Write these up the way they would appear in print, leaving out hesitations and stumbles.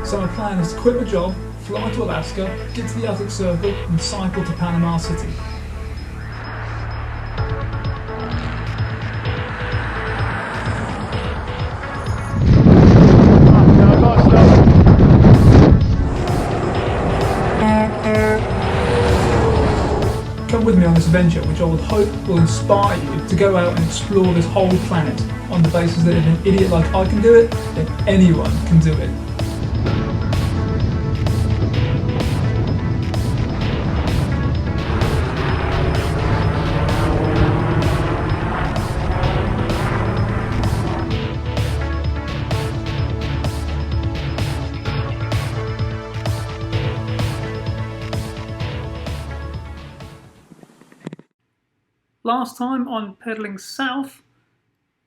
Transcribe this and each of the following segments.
So my plan is to quit my job, fly to Alaska, get to the Arctic Circle and cycle to Panama City. Come with me on this adventure, which I would hope will inspire you to go out and explore this whole planet on the basis that if an idiot like I can do it, then anyone can do it. Last time on pedalling south,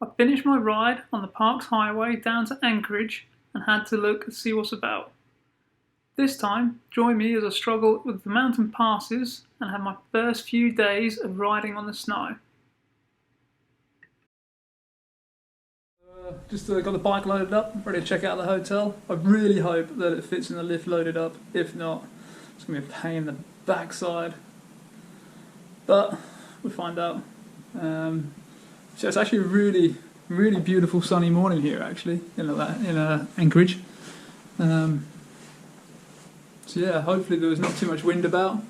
I finished my ride on the Parks Highway down to Anchorage and had to look and see what's about. This time, join me as I struggle with the mountain passes and have my first few days of riding on the snow. Just got the bike loaded up, ready to check out the hotel. I really hope that it fits in the lift loaded up. If not, it's going to be a pain in the backside. But we'll find out. So it's actually a really, really beautiful sunny morning here, actually, in Anchorage. So yeah, hopefully there was not too much wind about, and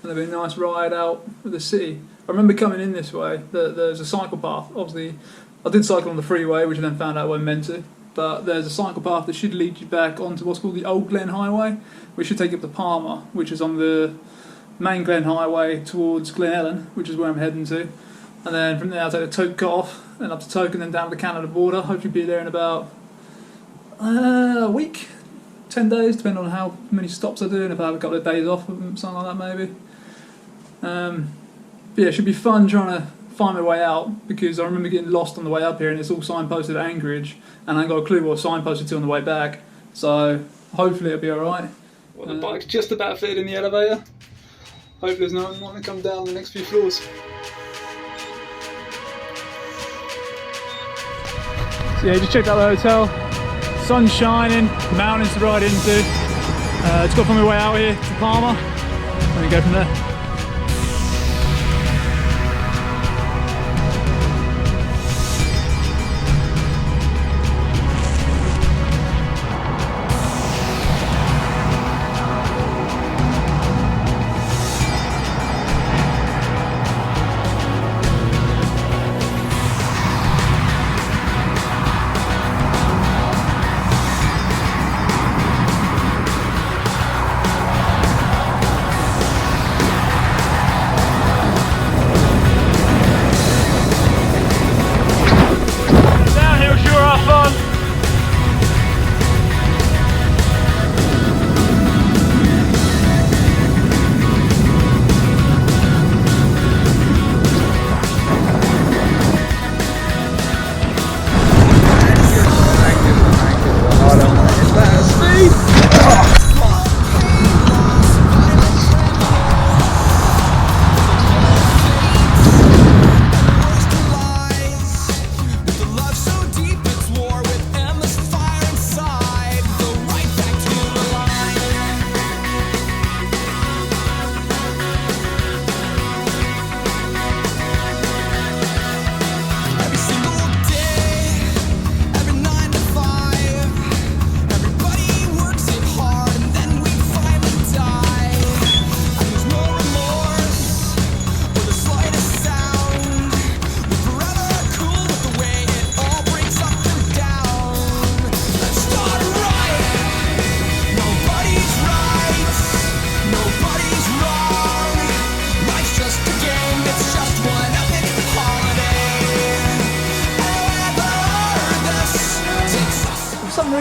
there'll be a nice ride out of the city. I remember coming in this way, there's a cycle path. Obviously, I did cycle on the freeway, which I then found out I wasn't meant to. But there's a cycle path that should lead you back onto what's called the Old Glen Highway, which should take you up to Palmer, which is on the main Glen Highway towards Glennallen, which is where I'm heading to. And then from there I'll take the Chugach off, and up to Toke, and then down to the Canada border. Hopefully be there in about a week, 10 days, depending on how many stops I do, and if I have a couple of days off, something like that maybe. But yeah, it should be fun trying to find my way out, because I remember getting lost on the way up here, and it's all signposted at Anchorage, and I ain't got a clue what I signposted to on the way back. So hopefully it'll be alright. Well, the bike's just about fitted in the elevator. Hopefully there's no one wanting to come down the next few floors. So yeah, just checked out the hotel. Sun's shining, mountains to ride into. Just got to find my way out here to Palmer, and we go from there.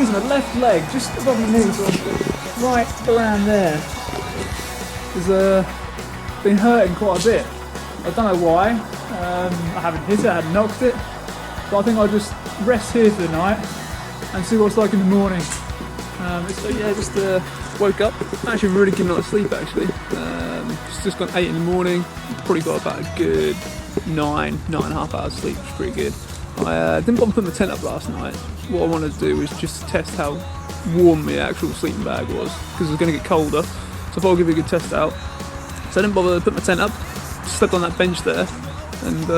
The left leg, just above my knee, sort of right around there, has been hurting quite a bit. I don't know why. I haven't hit it, I haven't knocked it, but I think I'll just rest here for the night and see what it's like in the morning. So yeah, just woke up. Actually, really good night's sleep actually. Just gone 8 in the morning. Probably got about a good 9.5 hours sleep, which is pretty good. I didn't bother putting the tent up last night. What I wanted to do was just test how warm the actual sleeping bag was, because it was going to get colder. So I thought I'd give it a good test out. So I didn't bother to put my tent up, slept on that bench there, and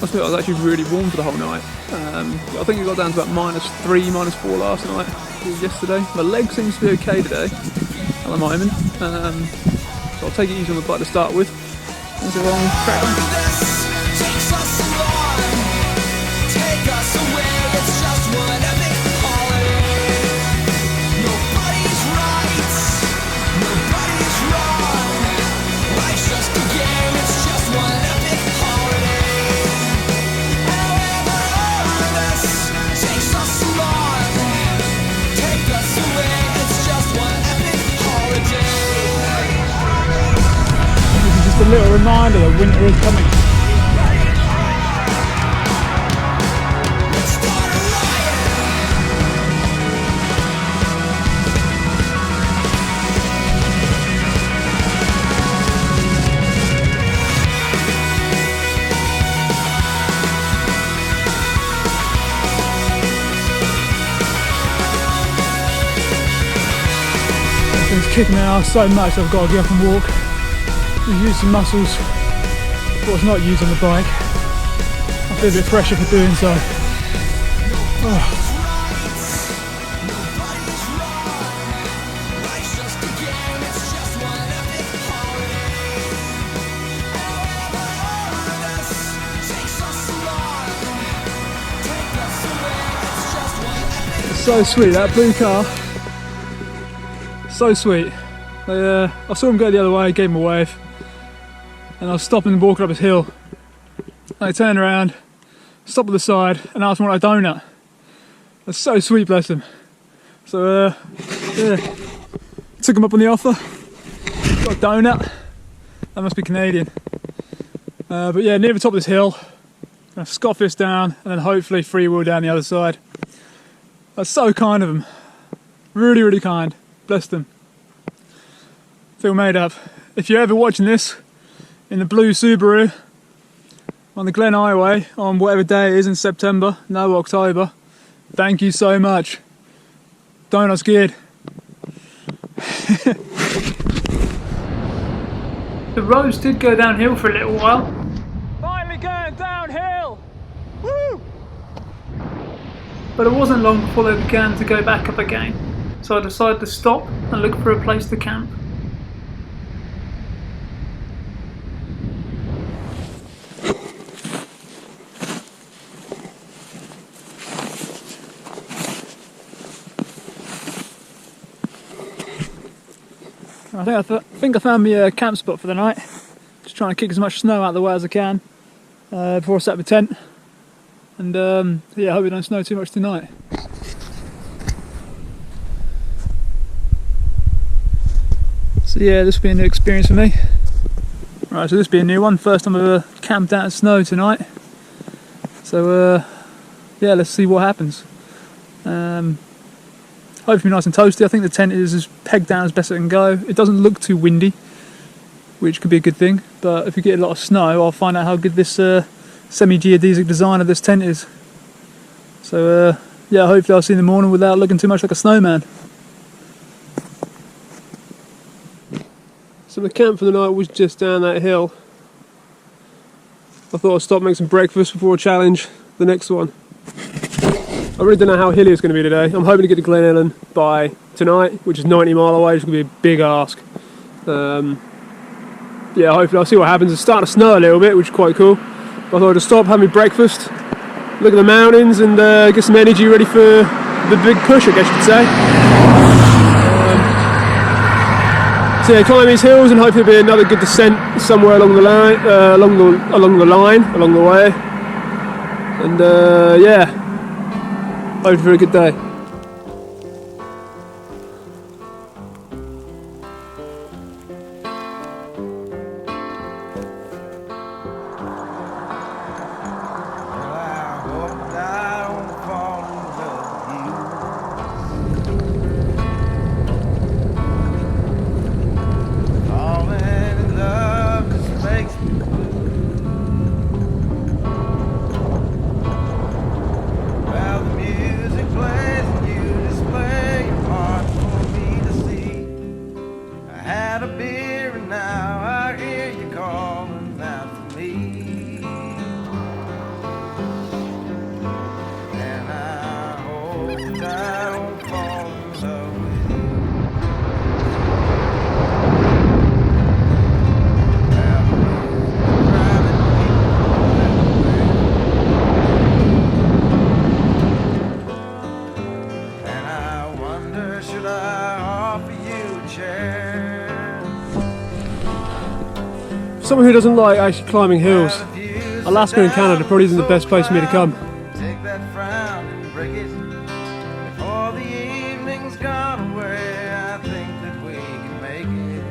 I think I was actually really warm for the whole night. I think it got down to about -3, -4 last night, or yesterday. My leg seems to be okay today at the moment, so I'll take it easy on the bike to start with. And so on, crack on. Just a little reminder that winter is coming. It's kicking my ass so much I've got to get up and walk. Use some muscles what's not used on the bike. I feel a bit fresher for doing so. Oh. It's so sweet, that blue car. So sweet. I saw him go the other way, gave him a wave. And I was stopping and walking up his hill. I turned around, stopped at the side, and asked him what a donut. That's so sweet, bless him. So, yeah, took him up on the offer. Got a donut. That must be Canadian. But yeah, near the top of this hill, gonna scoff this down, and then hopefully freewheel down the other side. That's so kind of him. Really, really kind. Bless them. Feel made up. If you're ever watching this, in the blue Subaru on the Glen Highway on whatever day it is in September, no October, thank you so much. Donuts good. The roads did go downhill for a little while. Finally going downhill! Woo! But it wasn't long before they began to go back up again, so I decided to stop and look for a place to camp. I think I found my camp spot for the night. Just trying to kick as much snow out of the way as I can before I set up the tent. And yeah, I hope it don't snow too much tonight. So yeah, this will be a new experience for me. Right, so this will be a new one. First time I've ever camped out in snow tonight. So yeah, let's see what happens. Hopefully nice and toasty. I think the tent is as pegged down as best it can go. It doesn't look too windy, which could be a good thing. But if we get a lot of snow, I'll find out how good this semi-geodesic design of this tent is. So yeah, hopefully I'll see you in the morning without looking too much like a snowman. So the camp for the night was just down that hill. I thought I'd stop, make some breakfast before I challenge the next one. I really don't know how hilly it's going to be today. I'm hoping to get to Glennallen by tonight, which is 90 mile away, which is going to be a big ask. Yeah, hopefully I'll see what happens. It's starting to snow a little bit, which is quite cool. But I thought I'd just stop, have my breakfast, look at the mountains, and get some energy ready for the big push, I guess you could say. So yeah, climb these hills, and hopefully there'll be another good descent somewhere along the line, along the way. And yeah. Hope for a good day. Well, the music plays Someone who doesn't like actually climbing hills, Alaska and Canada probably isn't the best place for me to come. Take that frown and break it. Before the evening's gone away, I think that we can make it.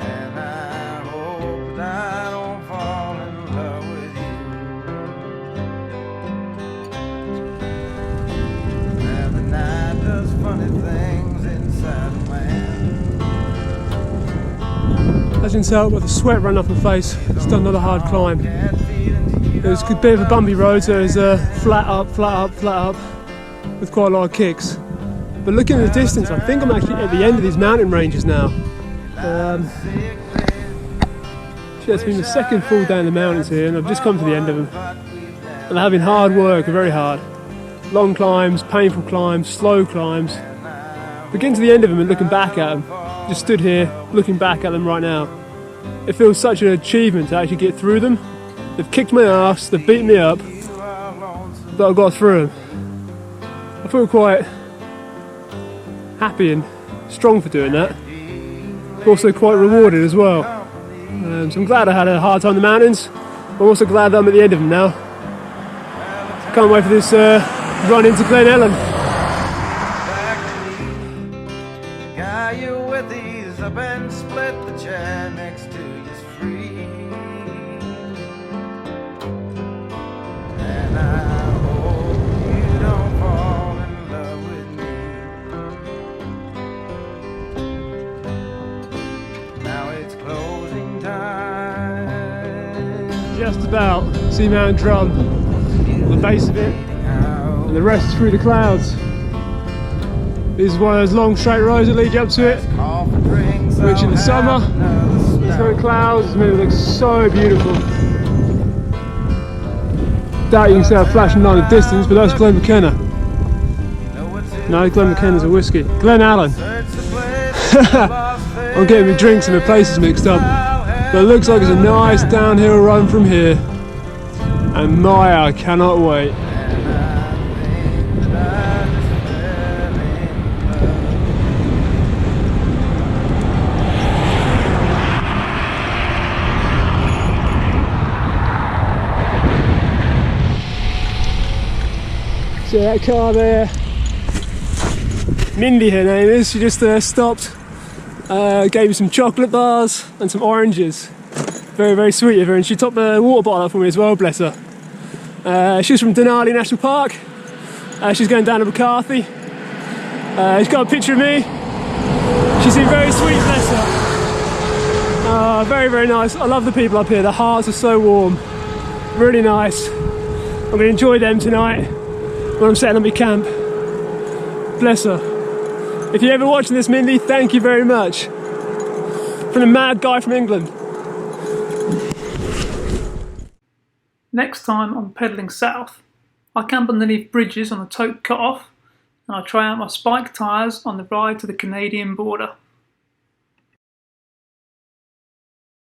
And I hope that I don't fall in love with you. Now the night does funny things inside a man. As you can tell, with the sweat running off my face, it's done another hard climb. It was a bit of a bumpy road, so it was flat up, with quite a lot of kicks. But looking at the distance, I think I'm actually at the end of these mountain ranges now. It's been the second fall down the mountains here, and I've just come to the end of them. And they're having hard work, very hard. Long climbs, painful climbs, slow climbs. But getting to the end of them and looking back at them, just stood here looking back at them right now. It feels such an achievement to actually get through them. They've kicked my ass, they've beaten me up, but I got through them. I feel quite happy and strong for doing that. Also quite rewarded as well. So I'm glad I had a hard time in the mountains. I'm also glad that I'm at the end of them now. Can't wait for this run into Glennallen. Guy you with these up and split the chair next to you's free. And I hope you don't fall in love with me. Now it's closing time. Just about see Mount Drum, the base of it, and the rest is through the clouds. This is one of those long straight roads that lead you up to it, which in the summer, there's no clouds, it's made it look so beautiful. Doubt you can see a flashing line of distance, but that's Glen McKenna. No, Glen McKenna's a whiskey. Glennallen. I'm getting my drinks and my places mixed up, but it looks like it's a nice downhill run from here, and my, I cannot wait. See that car there? Mindy, her name is. She just stopped, gave me some chocolate bars and some oranges. Very, very sweet of her, and she topped the water bottle up for me as well, bless her. She's from Glennallen National Park. She's going down to McCarthy. She's got a picture of me. She seemed very sweet, bless her. Very, very nice. I love the people up here. Their hearts are so warm. Really nice. I'm going to enjoy them tonight when I'm setting up my camp. Bless her. If you're ever watching this, Mindy, thank you very much. From the mad guy from England. Next time I'm pedalling south, I camp underneath bridges on the Tote Cut-Off, and I try out my spike tyres on the ride to the Canadian border.